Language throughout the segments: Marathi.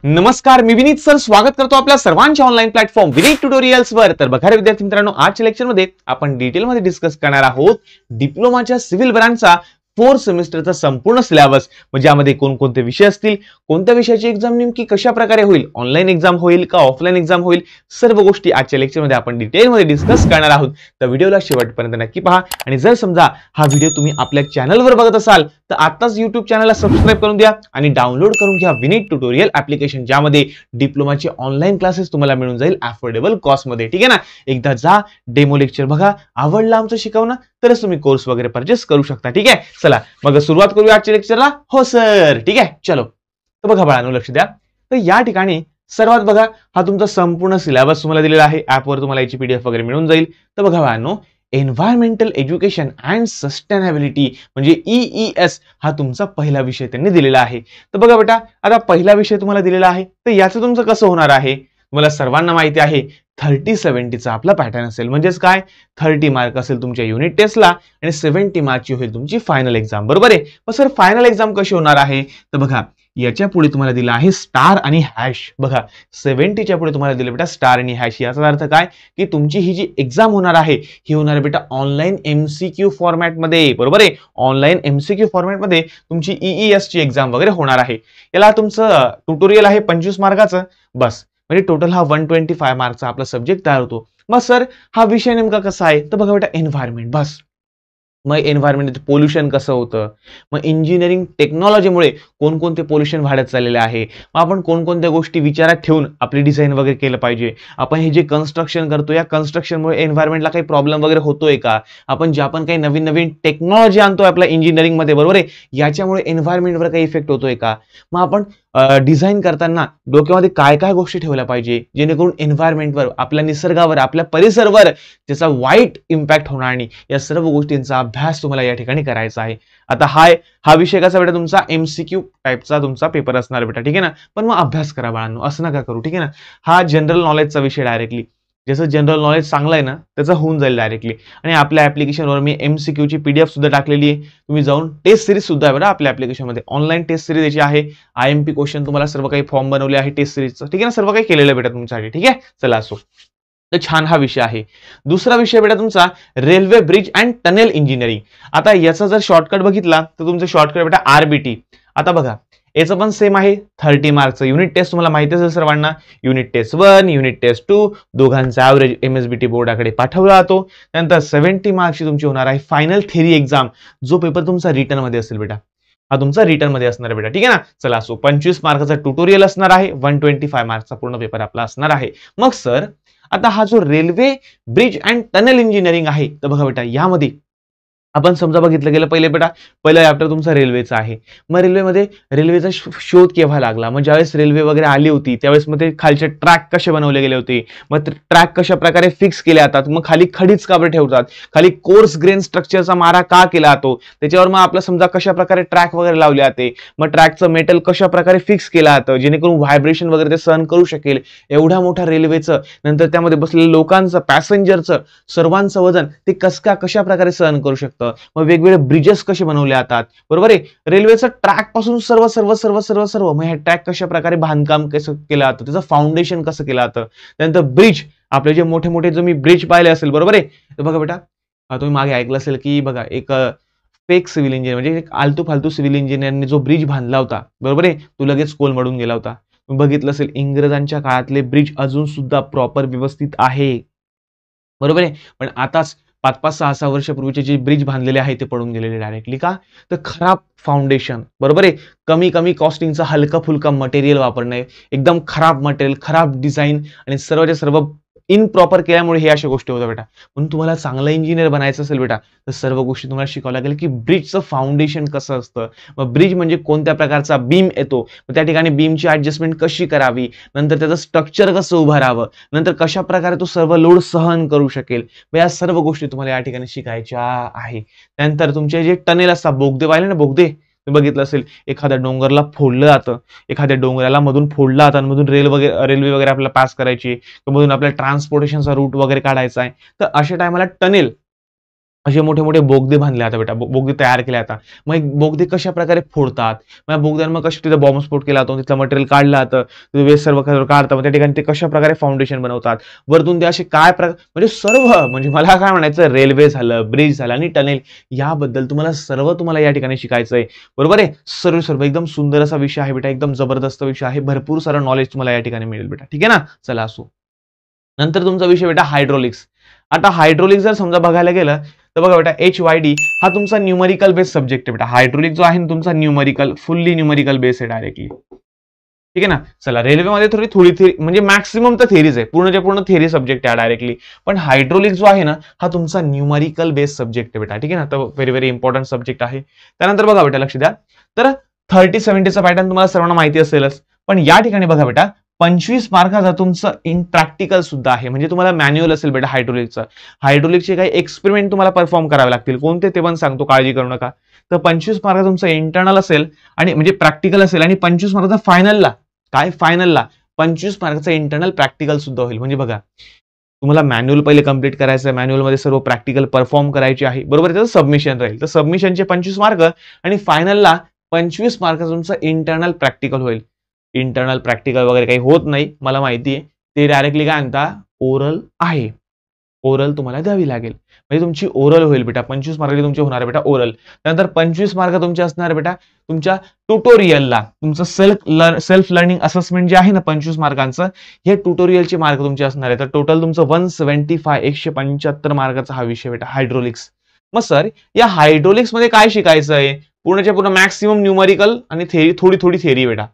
नमस्कार, मी विनीत सर स्वागत करतो आपल्या सर्वांच्या ऑनलाईन प्लॅटफॉर्म विनीत ट्युटोरियल्स वर। तर बघा रे विद्यार्थी मित्रांनो, आजच्या लेक्चर मध्ये आपण डिटेल मध्ये डिस्कस करणार आहोत डिप्लोमाच्या सिव्हिल ब्रांचचा 4 सेमिस्टरचा संपूर्ण सिलेबस, म्हणजे यामध्ये कोणकोणते विषय असतील, कोणत्या विषयाची एक्झाम नेमकी कशा प्रकारे होईल, ऑनलाईन एक्झाम होईल का ऑफलाईन एक्झाम होईल, सर्व गोष्टी आजच्या लेक्चर मध्ये आपण डिटेल मध्ये डिस्कस करणार आहोत। तर व्हिडिओला शेवटपर्यंत नक्की पहा आणि जर समजा हा व्हिडिओ तुम्ही आपल्या चॅनलवर बघत असाल तर आताच YouTube चॅनलला सबस्क्राइब करून द्या आणि डाउनलोड करून घ्या विनीत ट्युटोरियल ऍप्लिकेशन, ज्यामध्ये डिप्लोमाचे ऑनलाईन क्लासेस तुम्हाला मिळून जाईल अफोर्डेबल कॉस्ट मध्ये। ठीक आहे ना, एकदा जा डेमो लेक्चर बघा, आवडला आमचं शिकवणं तरच तुम्ही कोर्स वगैरे परचेस करू शकता। ठीक आहे, चला मग सुरुवात करूया आजच्या लेक्चरला। हो सर, ठीक आहे, चलो। तर बघा बाळांनो, लक्ष द्या। तर या ठिकाणी सर्वात बघा, हा तुमचा संपूर्ण सिलेबस तुम्हाला दिलेला आहे, ऍपवर तुम्हाला याची PDF वगैरे मिळून जाईल। तर बघा बाळांनो, एन्व्हायरमेंटल एज्युकेशन अँड सस्टेनेबिलिटी म्हणजे EES हा तुमचा पहिला विषय त्यांनी दिलेला आहे। तर बघा बेटा, आता पहिला विषय तुम्हाला दिलेला आहे, तर याचं तुमचं कसं होणार आहे, तुम्हाला सर्वांना माहिती आहे 30-70 चा आपला पॅटर्न असेल। म्हणजेच काय, 30 मार्क असेल तुमच्या युनिट टेस्टला आणि 70 मार्कची होईल तुमची फायनल एक्झाम, बरोबर आहे। पण सर फायनल एक्झाम कशी होणार आहे, तर बघा याच्या पुढे तुम्हाला दिला आहे स्टार आणि हॅश। बघा 70च्या पुढे तुम्हाला दिले बेटा स्टार आणि हॅश। याचा अर्थ काय की तुमची ही जी एक्झाम होणार आहे ही होणार आहे बेटा ऑनलाईन MCQ फॉर्मॅट मध्ये, बरोबर आहे। ऑनलाईन MCQ फॉर्मॅट मध्ये तुमची EES ची एक्झाम वगैरे होणार आहे। याला तुमचं ट्युटोरियल आहे 25 मार्काचं, बस म्हणजे टोटल हा 125 मार्कचा आपला सब्जेक्ट तयार होतो। मग सर हा विषय नेमका कसा आहे, तर बघा बेटा एन्व्हायरमेंट, बस मग एन्व्हायरमेंट पोल्युशन कसं होतं, मग इंजिनिअरिंग टेक्नॉलॉजीमुळे कोणकोणते पोल्युशन वाढत चाललेले आहे, मग आपण कोणकोणत्या गोष्टी विचारात ठेवून आपली डिझाईन वगैरे केलं पाहिजे, आपण हे जे कन्स्ट्रक्शन करतो या कन्स्ट्रक्शनमुळे एन्व्हायरमेंटला काही प्रॉब्लेम वगैरे होतोय का, आपण जे आपण काही नवीन नवीन टेक्नॉलॉजी आणतोय आपल्या इंजिनिअरिंग मध्ये, बरोबर आहे, याच्यामुळे एन्व्हायरमेंटवर काही इफेक्ट होतोय का, मग आपण डिझाईन करताना डोक्यामध्ये काय काय गोष्टी ठेवल्या पाहिजे जेणेकरून एन्व्हायरमेंटवर, आपल्या निसर्गावर, आपल्या परिसरावर त्याचा वाईट इम्पॅक्ट होणार नाही, या सर्व गोष्टींचा अभ्यास तुम्हाला या ठिकाणी करायचा आहे। आता हा विषय कसा बेटा तुमचा MCQ टाइपचा तुमचा पेपर असणार बेटा, ठीक आहे ना। पण मग अभ्यास करा बाळांनो, असं नका करू, ठीक आहे ना। हा जनरल नॉलेजचा विषय डायरेक्टली, जसं जनरल नॉलेज चांगलं आहे ना त्याचं होऊन जाईल डायरेक्टली। आणि आपल्या ऍप्लिकेशनवर मी MCQ ची PDF सुद्धा टाकलेली आहे, तुम्ही जाऊन टेस्ट सिरीज सुद्धा आहे बघा आपल्या ऍप्लिकेशन मध्ये, ऑनलाईन टेस्ट सिरीज याची आहे। IMP क्वेश्चन तुम्हाला सर्व काही फॉर्म बनवले आहे टेस्ट सिरीजचं, ठीक आहे ना, सर्व काही केलेलं बेटा तुमच्यासाठी, ठीक आहे। चला असो, तर छान हा विषय आहे। दुसरा विषय बेटा तुमचा railway bridge and tunnel engineering. आता याचा जर शॉर्टकट बघितला तर तुमचं शॉर्टकट बेटा RBT। आता बघा याचं पण सेम आहे 30 मार्कचं युनिट टेस्ट, तुम्हाला माहिती असेल सर्वांना, युनिट टेस्ट 1 युनिट टेस्ट 2 दोघांचा ऍव्हरेज MSBT बोर्डाकडे पाठवला जातो। त्यानंतर 70 मार्कची तुमची होणार आहे फायनल थेरी एक्झाम, जो पेपर तुमचा रिटर्न मध्ये असेल बेटा, हा तुमचा रिटर्न मध्ये असणार बेटा, ठीक आहे ना। चला असो, 25 मार्काचा ट्युटोरियल असणार आहे, 125 मार्कचा पूर्ण पेपर आपला असणार आहे। मग सर आता हा जो railway bridge and tunnel engineering आहे, तर बघा बेटा यामध्ये आपण समजा बघितलं गेलं पहिले बेटा, पहिला चॅप्टर तुमचा रेल्वेचा आहे। मग रेल्वेमध्ये रेल्वेचा शोध केव्हा लागला, मग ज्यावेळेस रेल्वे वगैरे आली होती त्यावेळेस मग ते खालचे ट्रॅक कसे बनवले गेले होते, मग ट्रॅक कशा प्रकारे फिक्स केले जातात, मग खाली खडीच का बरं ठेवतात, खाली कोर्स ग्रेन स्ट्रक्चरचा मारा का केला जातो, त्याच्यावर मग आपला समजा कशा प्रकारे ट्रॅक वगैरे लावले जाते, मग ट्रॅकचं मेटल कशा प्रकारे फिक्स केलं जातं जेणेकरून व्हायब्रेशन वगैरे ते सहन करू शकेल, एवढ्या मोठ्या रेल्वेचं, नंतर त्यामध्ये बसलेल्या लोकांचं, पॅसेंजरचं, सर्वांचं वजन ते कशा प्रकारे सहन करू शकतं, मग वेगवेगळे ब्रिजेस कसे बनवले जातात, बरोबर आहे, रेल्वेचं ट्रॅक पासून सर्व सर्व सर्व सर्व सर्व मग हे ट्रॅक कशा प्रकारे बांधकाम कसं केलं जातं, त्याचं फाउंडेशन कसं केलं जातं। त्यानंतर ब्रिज, आपले जे मोठे मोठे जो मी ब्रिज पाहिले असेल, बरोबर आहे, तर बघा बेटा तुम्ही मागे ऐकलं असेल की बघा एक फेक सिव्हिल इंजिनियर म्हणजे एक आलतू फालतू सिव्हिल इंजिनियरने जो ब्रिज बांधला होता, बरोबर आहे, तो लगेच कोलमडून गेला होता। बघितलं असेल इंग्रजांच्या काळातले ब्रिज अजून सुद्धा प्रॉपर व्यवस्थित आहे, बरोबर आहे, पण आताच 5-5, 6-6 वर्षापूर्वीचे जे ब्रिज बांधलेले आहे ते पडून गेलेले डायरेक्टली का, तर खराब फाउंडेशन, बरोबर आहे, कमी कॉस्टिंगचा हलका फुलका मटेरियल वापरणे, एकदम खराब मटेरियल, खराब डिझाईन आणि सर्वच्या सर्व इनप्रॉपर केल्यामुळे हे अशा गोष्टी होतात बेटा। म्हणून तुम्हाला चांगला इंजिनियर बनायचं असेल बेटा तर सर्व गोष्टी तुम्हाला शिकावं लागेल की ब्रिजचं फाउंडेशन कसं असतं, मग ब्रिज म्हणजे कोणत्या प्रकारचा बीम येतो, मग त्या ठिकाणी बीमची ऍडजस्टमेंट कशी करावी, नंतर त्याचं स्ट्रक्चर कसं उभं राहावं, नंतर कशा प्रकारे तो सर्व लोड सहन करू शकेल, या सर्व गोष्टी तुम्हाला या ठिकाणी शिकायच्या आहे। त्यानंतर तुमचे जे टनेल असतात, बोगदे पाहिले ना, बोगदे बघितलं असेल, एखाद्या डोंगरला फोडलं जातं, एखाद्या डोंगराला मधून फोडला जातं, मधून रेल्वे वगैरे आपल्याला पास करायची, मधून आपल्याला ट्रान्सपोर्टेशनचा रूट वगैरे काढायचा आहे, तर अशा टायमाला टनेल असे मोठे मोठे बोगदे बांधले आता बेटा, बोगदे तयार केले आता. मग बोगदे कशा प्रकारे फोडतात, मग बोगद्यांना मग कशा तिथे बॉम्बस्फोट केला जातो, तिथलं मटेरियल काढलं जातं, वेस्ट सर्व काढतात, मग त्या ठिकाणी ते कशा प्रकारे फाउंडेशन बनवतात, वरतून ते असे काय म्हणजे सर्व, म्हणजे मला काय म्हणायचं, रेल्वे झालं, ब्रिज झालं आणि टनेल, याबद्दल तुम्हाला या ठिकाणी शिकायचंय. बरोबर आहे. सर्व एकदम सुंदर असा विषय आहे बेटा, एकदम जबरदस्त विषय आहे, भरपूर सारं नॉलेज तुम्हाला या ठिकाणी मिळेल बेटा. ठीक आहे ना. चला असो. नंतर तुमचा विषय बेटा हायड्रोलिक्स. आता हायड्रोलिक्स जर समजा बघायला गेलं तर बघा बेटा, HYD हा तुमचा न्यूमरिकल बेस सब्जेक्ट आहे बेटा. हायड्रोलिक जो आहे ना तुमचा न्यूमरिकल, फुल्ली न्यूमरिकल बेस आहे डायरेक्टली. ठीक आहे ना. चला, रेल्वेमध्ये थोडी थेरी, म्हणजे मॅक्सिमम तर थेरीज आहे, पूर्ण थेरी सब्जेक्ट आहे डायरेक्टली. पण हायड्रोलिक जो आहे ना हा तुमचा न्यूमरिकल बेस सब्जेक्ट आहे बेटा. ठीक आहे ना. तर व्हेरी इम्पॉर्टंट सब्जेक्ट आहे. त्यानंतर बघा बेटा, लक्ष द्या, तर 30-70चा पॅटर्न तुम्हाला सर्वांना माहिती असेलच. पण या ठिकाणी बघा बेटा, 25 मार्काचा तुमचं इन प्रॅक्टिकल सुद्धा आहे. म्हणजे तुम्हाला मॅन्युअल असेल बेटा हायड्रोलिकचं. हायड्रोलिकचे काही एक्सपेरिमेंट तुम्हाला परफॉर्म करावे लागतील. कोणते ते पण सांगतो, काळजी करू नका. तर 25 मार्क तुमचं इंटरनल असेल आणि म्हणजे प्रॅक्टिकल असेल, आणि 25 मार्काचा फायनलला, काय फायनलला 25 मार्काचा इंटरनल प्रॅक्टिकल सुद्धा होईल. म्हणजे बघा, तुम्हाला मॅन्युअल पहिले कंप्लीट करायचं आहे, मॅन्युअल मध्ये सर्व प्रॅक्टिकल परफॉर्म करायचे आहे. बरोबर. त्याचं सबमिशन राहील, तर सबमिशनचे 25 मार्क आणि फायनलला 25 मार्काचं तुमचं इंटरनल प्रॅक्टिकल होईल. इंटरनल प्रॅक्टिकल वगैरे काही होत नाही, मला माहिती आहे. ते डायरेक्टली काय म्हणता, ओरल आहे. ओरल तुम्हाला द्यावी लागेल, म्हणजे तुमची ओरल होईल बेटा. 25 मार्काची तुमची होणार बेटा ओरल. त्यानंतर 25 मार्क तुमचे असणार बेटा तुमच्या ट्युटोरियलला. तुमचं सेल्फ लर्निंग असेसमेंट जे आहे ना 25 मार्कांचं, हे ट्युटोरियलचे मार्क तुमचे असणार आहे. तर टोटल तुमचं 175 मार्काचा हा विषय बेटा हायड्रोलिक्स. मग सर, या हायड्रोलिक्स मध्ये काय शिकायचं आहे? पूर्णच्या पूर्ण मॅक्सिमम न्यूमरिकल आणि थेरी, थोडी थेरी बेटा.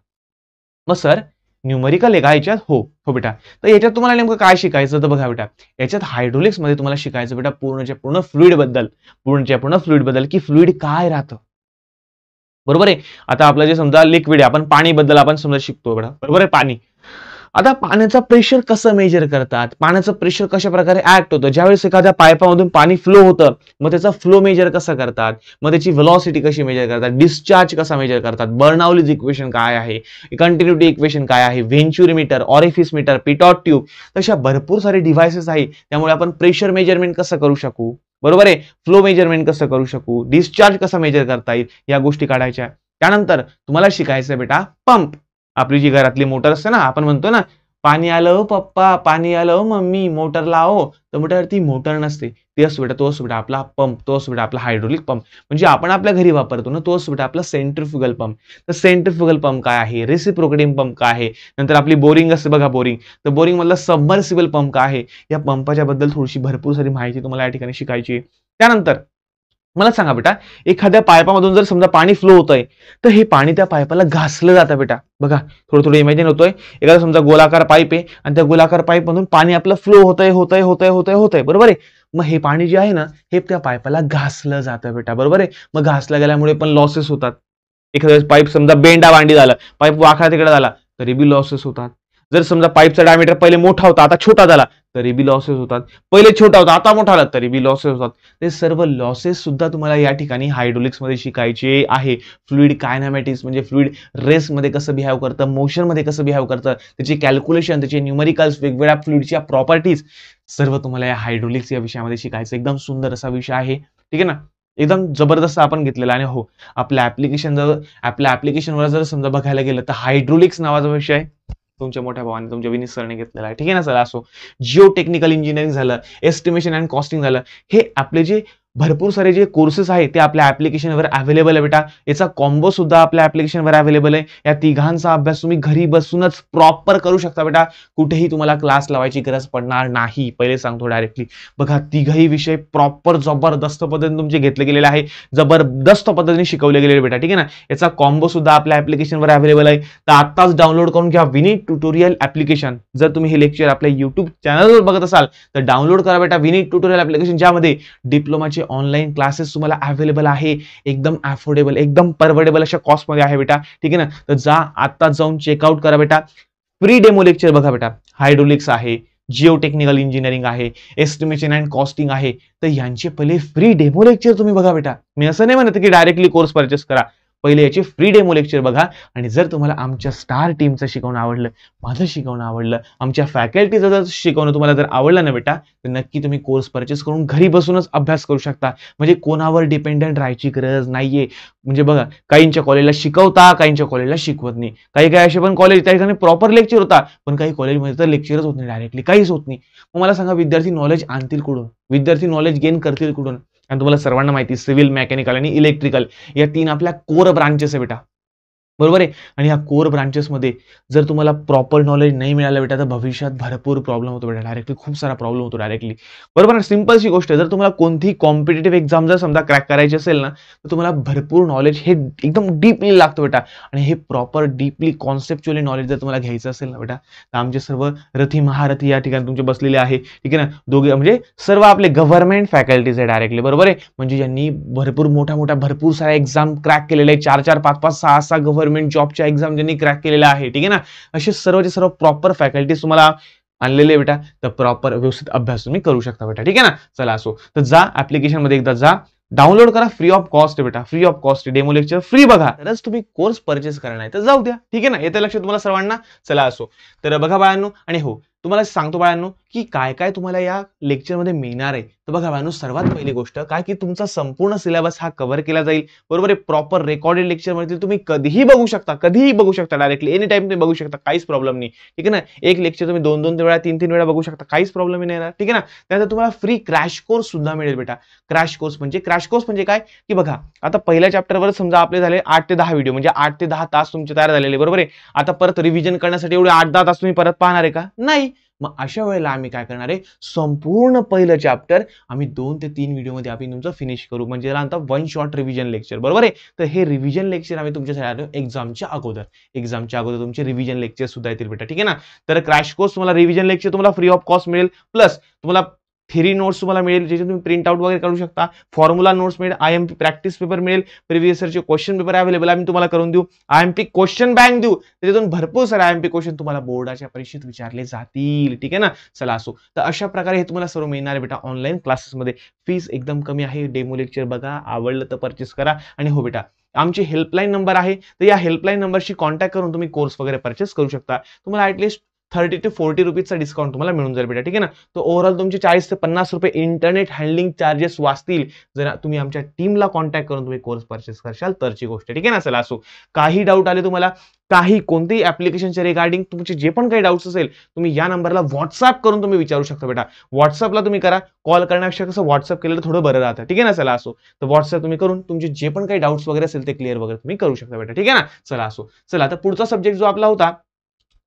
मग सर, न्यूमरिकल आहे का याच्यात? हो बेटा. तर याच्यात तुम्हाला नेमकं काय शिकायचं? तर बघा बेटा, याच्यात हायड्रोलिक्स मध्ये तुम्हाला शिकायचं बेटा पूर्णच्या पूर्ण फ्लुइड बद्दल, की फ्लुइड काय राहतं. बरोबर आहे. आता आपलं जे समजा लिक्विड आहे, आपण पाणी बद्दल आपण समजा शिकतो बेटा. बरोबर आहे. पाणी, आता पाण्याचा प्रेशर कसं मेजर करतात, पाण्याचं प्रेशर कशा प्रकारे ऍक्ट होतं, ज्यावेळेस एखाद्या पाईपामधून पाणी फ्लो होतं, मग त्याचा फ्लो मेजर कसा करतात, मग त्याची व्हेलॉसिटी कशी मेजर करतात, डिस्चार्ज कसा मेजर करतात, बर्नौलीज इक्वेशन काय आहे, कंटिन्युटी इक्वेशन काय आहे, व्हेंच्युरीमीटर, ऑरिफिस मीटर, पिटॉट ट्यूब, तशा भरपूर सारे डिव्हाइसेस आहेत. त्यामुळे आपण प्रेशर मेजरमेंट कसं करू शकू, बरोबर आहे, फ्लो मेजरमेंट कसं करू शकू, डिस्चार्ज कसा मेजर करता येईल, या गोष्टी काढायच्या. त्यानंतर तुम्हाला शिकायचं बेटा पंप. आपली जी घरातली मोटर असते ना, आपण म्हणतो ना, पाणी आलं हो पप्पा, पाणी आलं हो मम्मी, मोटर लावो. तर मोटर, ती मोटर नसते, ती असतो बेटा आपला पंप, तो असतो बेटा आपला हायड्रोलिक पंप. म्हणजे आपण आपल्या घरी वापरतो ना, तो असतो बेटा आपला सेंट्रिफ्युगल पंप. तर सेंट्रिफ्युगल पंप काय आहे, रेसिप्रोकेटिंग पंप काय आहे, नंतर आपली बोरिंग असते बघा, बोरिंग. तर बोरिंग मधला सबमर्सिबल पंप काय आहे, या पंपाच्या बद्दल थोडीशी भरपूर सारी माहिती तुम्हाला या ठिकाणी शिकायची. त्यानंतर मला सांगा बेटा, एखाद्या पाईपामधून जर समजा पाणी फ्लो होतंय, तर हे पाणी त्या पाईपाला घासलं जातं बेटा. बघा, थोडं इमॅजिन होतोय, एखादा समजा गोलाकार पाईप आहे आणि त्या गोलाकार पाईप मधून पाणी आपलं फ्लो होतंय, बरोबर आहे. मग हे पाणी जे आहे ना, हे त्या पाईपाला घासलं जातं बेटा. बरोबर आहे. मग घासलं गेल्यामुळे पण लॉसेस होतात. एखाद्या पाईप समजा बेंडा वांडी झाला, पाईप वाकडा तिकडे झाला, तरी बी लॉसेस होतात. जर समजा पाईपचा डायमीटर पहिले मोठा होता, आता छोटा झाला, तरी बी लॉसेस होतात. पहिले छोटा होता, आता मोठा झाला, तरी बी लॉसेस होतात. ते सर्व लॉसेस सुद्धा तुम्हाला या ठिकाणी हायड्रोलिक्स मध्ये शिकायचे आहे. फ्लुइड कायनॅमॅटिक्स म्हणजे फ्लुइड रेस मध्ये कसं बिहेव करतं, मोशन मध्ये कसं बिहेव करतं, त्याची कॅल्क्युलेशन, त्याचे न्यूमरिकल्स, वेगवेगळ्या फ्लुइडच्या प्रॉपर्टीज, सर्व तुम्हाला या हायड्रोलिक्स या विषयामध्ये शिकायचं. एकदम सुंदर असा विषय आहे. ठीक आहे ना. एकदम जबरदस्त आपण घेतलेला. आणि हो, आपल्या ऍप्लिकेशनवर जर समजा बघायला गेलं तर हायड्रोलिक्स नावाचा विषय तुमच्या मोठ्या भावाने, तुमच्या विनीत सरने घेतलेला आहे. ठीक आहे ना. चला असो, जिओ टेक्निकल इंजिनिअरिंग झालं, एस्टिमेशन अँड कॉस्टिंग झालं, हे आपले जे भरपूर सारे जे कोर्सेस आहेत ते आपल्या ऍप्लिकेशनवर अवेलेबल आहे बेटा. याचा कॉम्बो सुद्धा आपल्या ऍप्लिकेशनवर अवेलेबल आहे. या तिघांचा अभ्यास तुम्ही घरी बसूनच प्रॉपर करू शकता बेटा. कुठेही तुम्हाला क्लास लावायची गरज पडणार नाही. पहिले सांगतो डायरेक्टली. बघा, तिघही विषय प्रॉपर जबरदस्त पद्धतीने तुमचे घेतले गेलेले आहे, जबरदस्त पद्धतीने शिकवले गेलेले बेटा. ठीक आहे ना. याचा कॉम्बो सुद्धा आपल्या ऍप्लिकेशनवर अवेलेबल आहे. तर आताच डाउनलोड करून घ्या विनीत ट्युटोरियल ऍप्लिकेशन. जर तुम्ही हे लेक्चर आपल्या युट्यूब चॅनलवर बघत असाल तर डाउनलोड करा बेटा विनीत ट्युटोरियल ऍप्लिकेशन, ज्यामध्ये डिप्लोमाचे ऑनलाईन क्लासेस तुम्हाला अवेलेबल आहे. एकदम अफोर्डेबल, एकदम परवडेबल अशा कॉस्ट मध्ये आहे बेटा. ठीक आहे ना. तर जा, आता जाऊन चेकआउट करा बेटा. फ्री डेमो लेक्चर बघा बेटा. हायड्रोलिक्स आहे, जिओ टेक्निकल इंजिनिअरिंग आहे, एस्टिमेशन अँड कॉस्टिंग आहे. तर यांचे पहिले फ्री डेमो लेक्चर तुम्ही बघा बेटा. मी असं नाही म्हणत की डायरेक्टली कोर्स परचेस करा. पहिले याचे फ्री डेमो लेक्चर बघा. आणि जर तुम्हाला आमच्या स्टार टीमचं शिकवणं आवडलं, माझं शिकवणं आवडलं, आमच्या फॅकल्टीचं जर शिकवणं तुम्हाला जर आवडलं ना बेटा, तर नक्की तुम्ही कोर्स परचेस करून घरी बसूनच अभ्यास करू शकता. म्हणजे कोणावर डिपेंडंट राहायची गरज नाहीये. म्हणजे बघा, काहींच्या कॉलेजला शिकवता, काहींच्या कॉलेजला शिकवत नाही. काही असे पण कॉलेज त्या ठिकाणी प्रॉपर लेक्चर होता, पण काही कॉलेजमध्ये तर लेक्चरच होत नाही, डायरेक्टली काहीच होत नाही. मग मला सांगा, विद्यार्थी नॉलेज आणतील कुठून? विद्यार्थी नॉलेज गेन करतील कुठून? आणि तुम्हाला सर्वांना माहिती, सिव्हिल, मेकॅनिकल आणि इलेक्ट्रिकल या 3 आपल्या कोर ब्रांचेस आहे बेटा, बरोबर आहे. आणि ह्या कोर ब्रांचेसमध्ये जर तुम्हाला प्रॉपर नॉलेज नाही मिळालं बेटा, तर भविष्यात भरपूर प्रॉब्लेम होतो बेटा, डायरेक्टली खूप सारा प्रॉब्लेम होतो डायरेक्टली, बरोबर ना. सिंपलशी गोष्ट आहे, जर तुम्हाला कोणतीही कॉम्पिटेटिव्ह एक्झाम जर समजा क्रॅक करायची असेल ना, तर तुम्हाला भरपूर नॉलेज हे एकदम डीपली लागतं बेटा. आणि हे प्रॉपर डीपली कॉन्सेप्च्युअली नॉलेज जर तुम्हाला घ्यायचं असेल ना बेटा, तर आमचे सर्व रथी महारथी या ठिकाणी तुमचे बसलेले आहे, ठीक आहे ना. दोघे म्हणजे सर्व आपले गव्हर्नमेंट फॅकल्टीज आहे डायरेक्टली, बरोबर आहे. म्हणजे ज्यांनी भरपूर भरपूर साऱ्या एक्झाम क्रॅक केलेले आहे, 4-4, 5-5, 6-6 गव्हर्नमेंट जॉबच्या एक्झाम ज्यांनी क्रॅक केलेल्या आहे, ठीक आहे ना. असे सर्वचे सर्व प्रॉपर फॅकल्टीज तुम्हाला आणलेले बेटा, तर प्रॉपर व्यवस्थित अभ्यास तुम्ही करू शकता बेटा, ठीक आहे ना. चला असो, तर जा ऍप्लिकेशन मध्ये एकदा जा, डाउनलोड करा, फ्री ऑफ कॉस्ट बेटा, free of cost, demo lecture free बघा, तरच तुम्ही कोर्स परचेस करणार आहे, तर जाऊ द्या, ठीक आहे ना. येतं लक्षात तुम्हाला सर्वांना. चला असो, तर बघा बाळांनो, आणि हो तुम्हाला सांगतो बाळांनो, की काय काय तुम्हाला या लेक्चरमध्ये मिळणार आहे. तर बघा बाळांनो, सर्वात पहिली गोष्ट काय, की तुमचा संपूर्ण सिलेबस हा कव्हर केला जाईल, बरोबर आहे. प्रॉपर रेकॉर्डेड लेक्चर मध्ये तुम्ही कधीही बघू शकता, डायरेक्टली एनी टाइम तुम्ही बघू शकता, काहीच प्रॉब्लेम नाही, ठीक आहे ना. एक लेक्चर तुम्ही 2-2 वेळा 3-3 वेळा बघू शकता, काहीच प्रॉब्लेम नाही येणार, ठीक आहे ना. त्यानंतर तुम्हाला फ्री क्रॅश कोर्स सुद्धा मिळेल बेटा. क्रॅश कोर्स म्हणजे काय, की बघा, आता पहिल्या चॅप्टरवर समजा आपले झाले 8 ते 10 व्हिडिओ, म्हणजे 8 ते 10 तास तुमचे तयार झालेले, बरोबर आहे. आता परत रिव्हिजन करण्यासाठी एवढे 8-10 तास तुम्ही परत पाहणार आहे का? नाही. मग अशा वेळेला आम्ही काय करणार आहे, संपूर्ण पहिलं चॅप्टर आम्ही 2 ते 3 व्हिडिओमध्ये आम्ही तुमचं फिनिश करू, म्हणजे त्याला म्हणतात वन शॉट रिव्हिजन लेक्चर, बरोबर आहे. तर हे रिव्हिजन लेक्चर आम्ही तुमच्यासाठी एक्झामच्या अगोदर तुमचे रिव्हिजन लेक्चर सुद्धा येतील बेटा, ठीक आहे ना. तर क्रॅश कोर्स तुम्हाला, रिव्हिजन लेक्चर तुम्हाला फ्री ऑफ कॉस्ट मिळेल, प्लस तुम्हाला थेरी नोट्स तुम्हाला मिळेल, ज्याचे तुम्ही प्रिंट आउट वगैरे काढू शकता, फॉर्म्युला नोट्स मिळेल, IMP प्रॅक्टिस पेपर मिळेल, प्रिव्हियस इयरचे क्वेश्चन पेपर अवेलेबल आम्ही तुम्हाला करून देऊ, IMP क्वेश्चन बँक देऊ, त्याच्यातून भरपूर सारे IMP क्वेश्चन तुम्हाला बोर्डाच्या परीक्षेत विचारले जातील, ठीक आहे ना. चला असो, तर अशा प्रकारे हे तुम्हाला सर्व मिळणार आहे बेटा ऑनलाईन क्लासेसमध्ये. फीस एकदम कमी आहे, डेमो लेक्चर बघा, आवडलं तर परचेस करा. आणि हो बेटा, आमची हेल्पलाईन नंबर आहे, तर या हेल्पलाईन नंबरशी कॉन्टॅक्ट करून तुम्ही कोर्स वगैरे परचेस करू शकता. तुम्हाला ऍटलीस्ट 30 to 40 रुपीजचा डिस्काउंट तुम्हाला मिळून जाईल बेटा, ठीक आहे ना. तो ओव्हरऑल तुमचे 40 ते 50 रुपये इंटरनेट हँडलिंग चार्जेस वाचतील, जर तुम्ही आमच्या टीमला कॉन्टॅक्ट करून तुम्ही कोर्स परचेस करशाल तरची गोष्ट, ठीक आहे ना. चला असो, काही डाऊट आले तुम्हाला, कोणतेही ऍप्लिकेशनच्या रिगार्डिंग तुमचे जे पण काही डाऊट्स असेल, तुम्ही या नंबरला व्हॉट्सअप करून तुम्ही विचारू शकता बेटा. व्हॉट्सअपला तुम्ही करा, कॉल करण्यापेक्षा कसं व्हॉट्सअप केलं तर थोडं बरं राहतं, ठीक आहे ना. चला असो, तर व्हॉट्सअप तुम्ही करून तुमचे जे पण काही डाऊट्स वगैरे असेल ते क्लिअर वगैरे तुम्ही करू शकता बेटा, ठीक आहे ना. चला असो, चला तर पुढचा सब्जेक्ट जो आपला होता,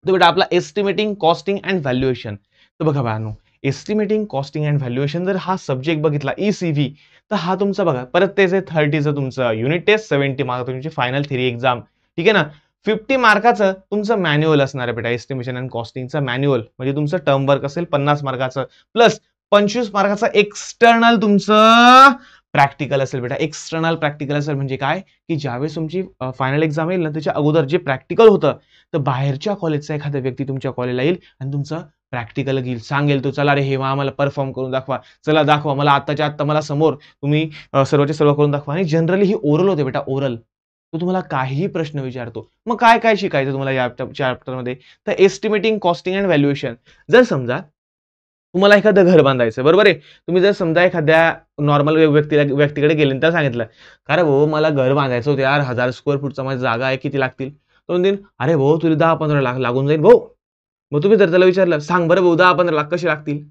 तो बेटा आपला एस्टिमेटिंग, कॉस्टिंग अँड व्हॅल्युएशन. तर बघा बाळांनो, एस्टिमेटिंग, कॉस्टिंग अँड व्हॅल्युएशन जर हा सब्जेक्ट बघितला, ECV, तर हा तुमचा बघा, परत तेच आहे, 30चं तुमचं युनिट टेस्ट, 70 मार्क तुमची फायनल थेरी एक्झाम, ठीक आहे ना. 50 मार्काचं तुमचं मॅन्युअल असणार आहे बेटा, एस्टिमेशन अँड कॉस्टिंगचं मॅन्युअल, म्हणजे तुमचं टर्म वर्क असेल 50 मार्काचं, प्लस 25 मार्काचं एक्सटर्नल तुमचं प्रॅक्टिकल असेल बेटा. एक्सटर्नल प्रॅक्टिकल असेल म्हणजे काय, की ज्यावेळेस तुमची फायनल एक्झाम येईल ना, त्याच्या अगोदर जे प्रॅक्टिकल होतं, तर बाहेरच्या कॉलेजचा एखादा व्यक्ती तुमच्या कॉलेजला येईल आणि तुमचं प्रॅक्टिकल घेईल, सांगेल तो, चला रे हे आम्हाला परफॉर्म करून दाखवा, चला दाखवा मला, आत्ताच्या आत्ता मला समोर तुम्ही सर्वचे सर्व करून दाखवा. आणि जनरली ही ओरल होते बेटा, ओरल. तो तुम्हाला काहीही प्रश्न विचारतो. मग काय काय शिकायचं तुम्हाला या चॅप्टरमध्ये, तर एस्टिमेटिंग, कॉस्टिंग अँड व्हॅल्युएशन. जर समजा तुम्हाला एखादं घर बांधायचं, बरोबर आहे. तुम्ही जर समजा एखाद्या नॉर्मल व्यक्तीकडे गेले आणि त्याला सांगितलं, का रे भाऊ मला घर बांधायचं होतं यार, 1000 स्क्वेअर फूटचा माझी जागा आहे, किती लागतील? तो म्हणतील, अरे भाऊ तुला 10-15 लाख लागून जाईल भाऊ. मग तुम्ही जर त्याला विचारलं, सांग बरं भाऊ 10-15 लाख कसे लागतील?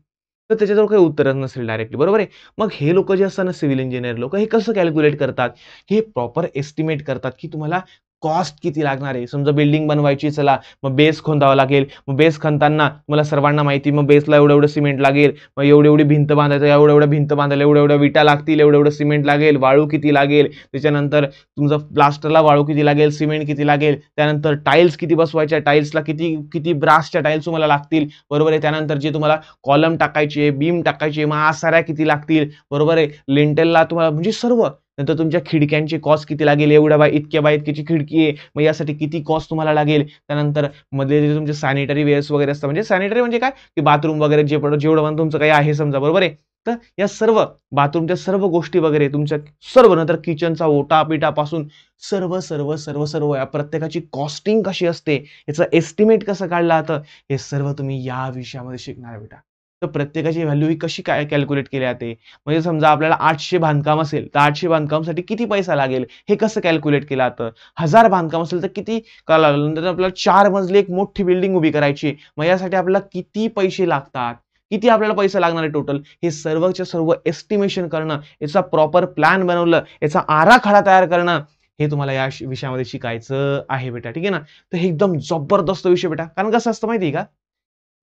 तर त्याच्याजवळ काही उत्तरच नसेल डायरेक्टली, बरोबर आहे. मग हे लोक जे असतात ना, सिव्हिल इंजिनियर लोक, हे कसं कॅल्क्युलेट करतात, हे प्रॉपर एस्टिमेट करतात, की तुम्हाला कॉस्ट किती लागणार आहे. समजा बिल्डिंग बनवायची, चला मग बेस खोदावा लागेल, मग बेस खणताना तुम्हाला सर्वांना माहिती, मग बेसला एवढं एवढं सिमेंट लागेल, मग एवढी भिंत बांधायचं, एवढ्या एवढ्या भिंत बांधायला एवढ्या विटा लागतील, एवढं एवढं सिमेंट लागेल, वाळू किती लागेल, त्याच्यानंतर तुमचं प्लास्टरला वाळू किती लागेल, सिमेंट किती लागेल, त्यानंतर टाईल्स किती बसवायच्या, टाईल्सला किती किती ब्रासच्या टाईल्स तुम्हाला लागतील, बरोबर आहे. त्यानंतर जे तुम्हाला कॉलम टाकायचे, बीम टाकायचे, मग आसाऱ्या किती लागतील, बरोबर आहे. लिंटेलला तुम्हाला म्हणजे सर्व, नंतर तुमच्या खिडक्यांची कॉस्ट किती लागेल, एवढ्या बाय इतक्या बाय इतकीची खिडकी आहे, मग यासाठी किती कॉस्ट तुम्हाला लागेल. त्यानंतर मध्ये जे तुमचे सॅनिटरी वेअर्स वगैरे असतात, म्हणजे सॅनिटरी म्हणजे काय, की बाथरूम वगैरे जेवढं पण तुमचं काही आहे समजा, बरोबर आहे. तर या सर्व बाथरूमच्या सर्व गोष्टी वगैरे तुमच्या सर्व, नंतर किचनचा ओटा पिटापासून सर्व सर्व सर्व सर्व या प्रत्येकाची कॉस्टिंग कशी असते, याचं एस्टिमेट कसं काढलं जातं, हे सर्व तुम्ही या विषयामध्ये शिकणार आहे बेटा. तर प्रत्येकाची व्हॅल्यू ही कशी काय कॅल्क्युलेट केली जाते, म्हणजे समजा आपल्याला 800 बांधकाम असेल तर 800 बांधकामासाठी किती पैसा लागेल हे कसं कॅल्क्युलेट केलं जातं. 1000 बांधकाम असेल तर किती का लागेल, नंतर आपल्याला 4 मजली एक मोठी बिल्डिंग उभी करायची, मग यासाठी आपल्याला किती पैसे लागतात, किती आपल्याला पैसा लागणार आहे टोटल, हे सर्वच्या सर्व एस्टिमेशन करणं, याचा प्रॉपर प्लॅन बनवलं, याचा आराखडा तयार करणं, हे तुम्हाला या विषयामध्ये शिकायचं आहे बेटा. ठीक आहे ना. तर हे एकदम जबरदस्त विषय बेटा. कारण कसं असतं माहिती आहे का,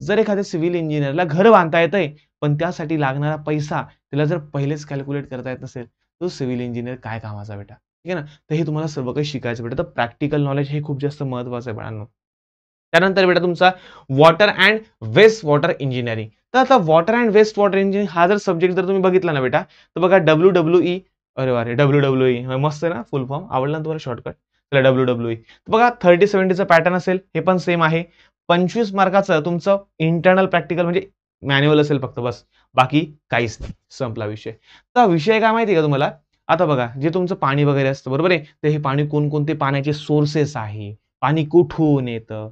जर एखाद्या सिव्हिल इंजिनिअरला घर बांधता येतंय, पण त्यासाठी लागणारा पैसा त्याला जर पहिलेच कॅल्क्युलेट करता येत नसेल, तो सिव्हिल इंजिनिअर काय कामाचा बेटा. ठीक आहे ना. तर हे तुम्हाला सर्व काही शिकायचं बेटा. तर प्रॅक्टिकल नॉलेज हे खूप जास्त महत्त्वाचं आहे बाळांनो. त्यानंतर बेटा तुमचा water and waste water engineering. तर आता water and waste water engineering हा जर सब्जेक्ट जर तुम्ही बघितला ना बेटा, तर बघा WWE, अरे वाह! WWE मस्त आहे ना फुल फॉर्म, आवडला ना तुम्हाला शॉर्टकट? चला WWE. बघा 30-70चा पॅटर्न असेल, हे पण सेम आहे. 25 मार्काचं तुमचं इंटरनल प्रॅक्टिकल म्हणजे मॅन्युअल असेल फक्त बस. बाकी काहीच नाही. संपला विषय. तर विषय काय माहिती आहे का तुम्हाला? आता बघा जे तुमचं पाणी वगैरे असतं बरोबर आहे? तर हे पाणी कोणकोणते पाण्याचे सोर्सेस आहे, पाणी कुठून येतं?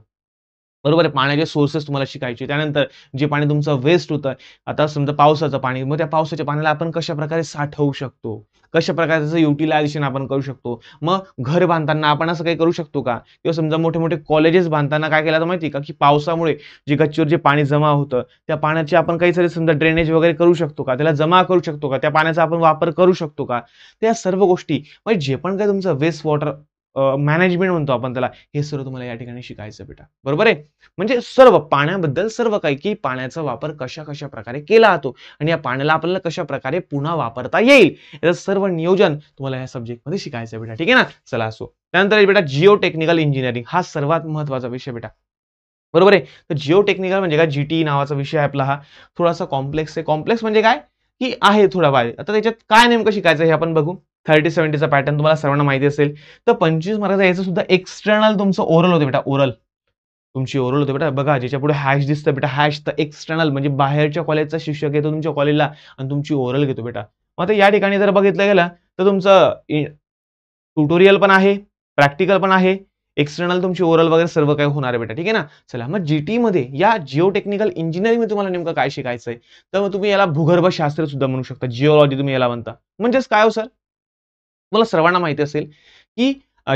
बरोबर आहे. पाण्याचे सोर्सेस तुम्हाला शिकायचे. त्यानंतर जे पाणी तुमचं वेस्ट होतं, आता समजा पावसाचं पाणी, मग त्या पावसाच्या पाण्याला आपण कशाप्रकारे साठवू शकतो? कशाप्रकारे त्याचं युटिलायझेशन आपण करू शकतो? मग घर बांधताना आपण असं काही करू शकतो का? किंवा समजा मोठे-मोठे कॉलेजेस बांधताना काय केलं जातं माहिती आहे का? की पावसामुळे जे गच्चीवर जे पाणी जमा होतं, त्या पाण्याची आपण काहीतरी समजा ड्रेनेज वगैरे करू शकतो का? त्याला जमा करू शकतो का? त्या पाण्याचा आपण वापर करू शकतो का? त्या सर्व गोष्टी म्हणजे जे पण काही तुमचं वेस्ट वॉटर मॅनेजमेंट म्हणतो आपण त्याला, हे सर्व तुम्हाला या ठिकाणी शिकायचं बेटा. बरोबर आहे? म्हणजे सर्व पाण्याबद्दल सर्व काही, की पाण्याचा वापर कशा-कशा प्रकारे केला जातो आणि या पाण्याला आपल्याला कशाप्रकारे पुन्हा वापरता येईल, याचं सर्व नियोजन तुम्हाला या सब्जेक्टमध्ये शिकायचं आहे बेटा. ठीक आहे ना. चला असो. त्यानंतर आहे बेटा जिओ टेक्निकल इंजिनिअरिंग, हा सर्वात महत्त्वाचा विषय बेटा. बरोबर आहे. तर जिओ टेक्निकल म्हणजे काय, जीटी नावाचा विषय आहे आपला हा. थोडासा कॉम्प्लेक्स आहे. कॉम्प्लेक्स म्हणजे काय, की आहे थोडा बाय. आता त्याच्यात काय नेमकं शिकायचं हे आपण बघू. 30-70चा पॅटर्न तुम्हाला सर्वांना माहिती असेल. तर 25 मार्काचा याचं सुद्धा एक्सटर्नल तुमचं ओरल होतं बेटा, ओरल. तुमची ओरल होते बेटा. बघा ज्याच्यापुढे हॅश दिसतं बेटा, हॅश तर एक्सटर्नल म्हणजे बाहेरच्या कॉलेजचा शिक्षक येतो तुमच्या कॉलेजला आणि तुमची ओरल घेतो बेटा. मग आता या ठिकाणी जर बघितलं गेलं तर तुमचं ट्युटोरियल पण आहे, प्रॅक्टिकल पण आहे, एक्सटर्नल तुमची ओरल वगैरे सर्व काही होणार आहे बेटा. ठीक आहे ना. चला मग जीटीमध्ये या जिओ टेक्निकल इंजिनिअरिंगमध्ये तुम्हाला नेमकं काय शिकायचंय? तर मग तुम्ही याला भूगर्भशास्त्र सुद्धा म्हणू शकता. जिओलॉजी तुम्ही याला म्हणता. म्हणजेच काय हो सर? तुम्हाला सर्वांना माहिती असेल, की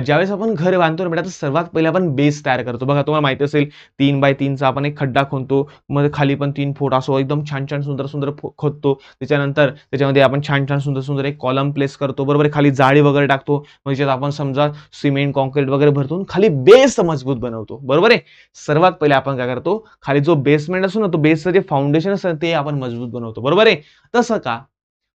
ज्यावेळेस आपण घर बांधतो ना बेटा, तर सर्वात पहिले आपण बेस तयार करतो. बघा तुम्हाला माहिती असेल 3x3 चा आपण एक खड्डा खणतो. मग खाली पण 3 फूट असं एकदम छान-छान, सुंदर-सुंदर खोदतो. त्याच्यानंतर त्याच्यामध्ये आपण छान-छान, सुंदर-सुंदर एक कॉलम प्लेस करतो. बरोबर आहे. खाली जाळी वगैरे टाकतो. मग त्याच्यात आपण समजा सिमेंट, काँक्रीट वगैरे भरतो. खाली बेस मजबूत बनवतो. बरोबर आहे. सर्वात पहिले आपण काय करतो, खाली जो बेसमेंट असतो ना, तो बेसचं जे फाउंडेशन असतं ते आपण मजबूत बनवतो. बरोबर आहे. तसं का?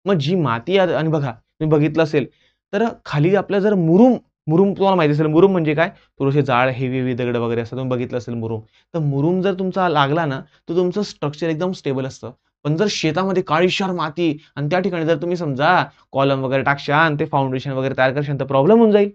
मग जी माती आणि बघा तुम्ही बघितलं असेल, तर खाली आपलं जर मुरुम, मुरुम तुम्हाला माहिती असेल, मुरुम म्हणजे काय? थोडेसे जाड हेवी दगड वगैरे असतात. तुम्ही बघितलं असेल मुरुम. तर मुरुम जर तुमचा लागला ना, तर तुमचं स्ट्रक्चर एकदम स्टेबल असतं. पण जर शेतामध्ये काळीशार माती आणि त्या ठिकाणी जर तुम्ही समजा कॉलम वगैरे टाकशाल, ते फाउंडेशन वगैरे तयार करशाल, तर प्रॉब्लेम होऊन जाईल.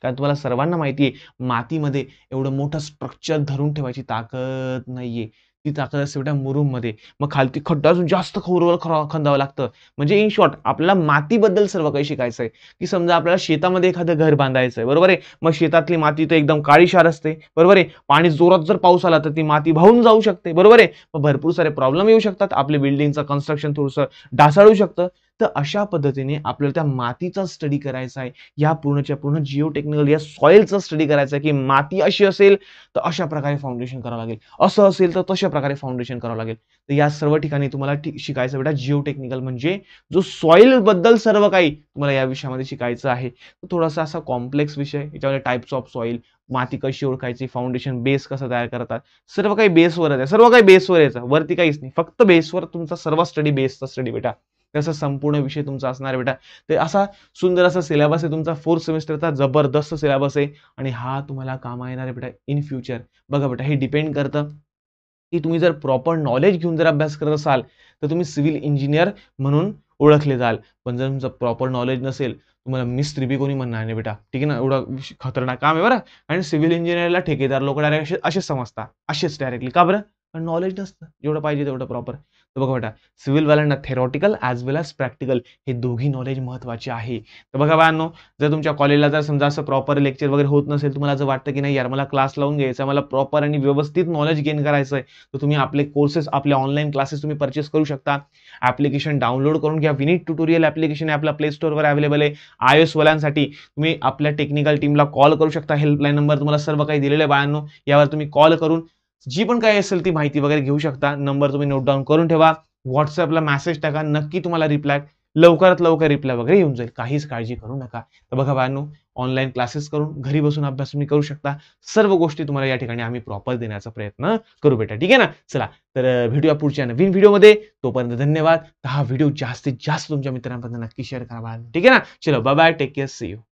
कारण तुम्हाला सर्वांना माहिती आहे, मातीमध्ये एवढं मोठं स्ट्रक्चर धरून ठेवायची ताकद नाहीये. ती ताकद असते बेटा मुरुममध्ये. मग खालती खड्डा अजून जास्त खोलवर खंदावं लागतं. म्हणजे इन शॉर्ट आपल्याला मातीबद्दल सर्व काही शिकायचं आहे, की समजा आपल्याला शेतामध्ये एखादं घर बांधायचं आहे, बरोबर आहे. मग शेतातली माती तर एकदम काळीशार असते, बरोबर आहे. पाणी जोरात जर पाऊस आला तर ती माती वाहून जाऊ शकते, बरोबर आहे. मग भरपूर सारे प्रॉब्लेम येऊ शकतात. आपल्या बिल्डिंगचं कन्स्ट्रक्शन थोडंसं ढासळू शकतं. तर अशा पद्धतीने आपल्याला त्या मातीचा स्टडी करायचा आहे. या पूर्णच्या पूर्ण जिओ टेक्निकल या सॉइलचा स्टडी करायचा आहे, की माती अशी असेल तर अशा प्रकारे फाउंडेशन करावं लागेल. असं असेल तर तशा प्रकारे फाउंडेशन करावं लागेल. तर या सर्व ठिकाणी तुम्हाला शिकायचं बेटा जिओ टेक्निकल म्हणजे जो सॉइल बद्दल सर्व काही तुम्हाला या विषयामध्ये शिकायचं आहे. तर थोडासा असा कॉम्प्लेक्स विषय, याच्यामध्ये टाइप्स ऑफ सॉइल, माती कशी ओळखायची, फाउंडेशन बेस कसा तयार करतात, सर्व काही बेसवरच आहे. सर्व काही बेसवर यायचं, वरती काहीच नाही. फक्त बेसवर तुमचा सर्व स्टडी बेसचा स्टडी बेटा. तसा संपूर्ण विषय तुमचा असणार आहे बेटा. ते असा सुंदर असा सिलेबस आहे तुमचा 4th सेमेस्टरचा जबरदस्त सिलेबस आहे आणि हा तुम्हाला कामा येणार आहे बेटा इन फ्युचर. बघा बेटा हे डिपेंड करतं, की तुम्ही जर प्रॉपर नॉलेज घेऊन जर अभ्यास करत असाल, तर तुम्ही सिव्हिल इंजिनिअर म्हणून ओळखले जाल. पण जर तुमचं प्रॉपर नॉलेज नसेल, तुम्हाला मिस्त्री बी कोणी म्हणणार नाही बेटा. ठीक आहे ना. एवढा खतरनाक काम आहे बरं. आणि सिव्हिल इंजिनिअरला ठेकेदार लोक डायरेक्ट असेच समजतात. असेच डायरेक्टली. का बरं? कारण नॉलेज नसतं. जेवढं पाहिजे तेवढं प्रॉपर. तर बघा बेटा, सिव्हिलवाल्यांना थेरॉटिकल ॲज वेल ॲज प्रॅक्टिकल हे दोघी नॉलेज महत्त्वाचे आहे. तर बघा बाळांनो, जर तुमच्या कॉलेजला जर समजा असं प्रॉपर लेक्चर वगैरे होत नसेल, तुम्हाला जर वाटतं की नाही यार मला क्लास लावून घ्यायचा, मला प्रॉपर आणि व्यवस्थित नॉलेज गेन करायचं आहे, तर तुम्ही आपले कोर्सेस, आपले ऑनलाईन क्लासेस तुम्ही परचेस करू शकता. ॲप्लिकेशन डाउनलोड करून घ्या. विनीत ट्युटोरियल ॲप्लिकेशन आहे आपल्या प्ले स्टोअरवर अवेलेबल आहे. iOS वाल्यांसाठी तुम्ही आपल्या टेक्निकल टीमला कॉल करू शकता. हेल्पलाईन नंबर तुम्हाला सर्व काही दिलेलं आहे बाळांनो. यावर तुम्ही कॉल करून जी पण काही असेल ती माहिती वगैरे घेऊ शकता. नंबर तुम्ही नोट डाउन करून ठेवा. WhatsAppला मेसेज टाका. नक्की तुम्हाला लवकरात लवकर रिप्लाय वगैरे येऊन जाईल. काहीच काळजी करू नका. तर बघा बाळांनो, ऑनलाईन क्लासेस करून घरी बसून अभ्यास तुम्ही करू शकता. सर्व गोष्टी तुम्हाला या ठिकाणी आम्ही प्रॉपर देण्याचा प्रयत्न करू बेटा. ठीक आहे ना? चला तर भेटूया पुढच्या नवीन व्हिडिओमध्ये. तोपर्यंत धन्यवाद. तर हा व्हिडिओ जास्तीत जास्त तुमच्या मित्रांपर्यंत नक्की शेअर करा बाळांनो. ठीक आहे ना? चलो bye bye. Take care. See you.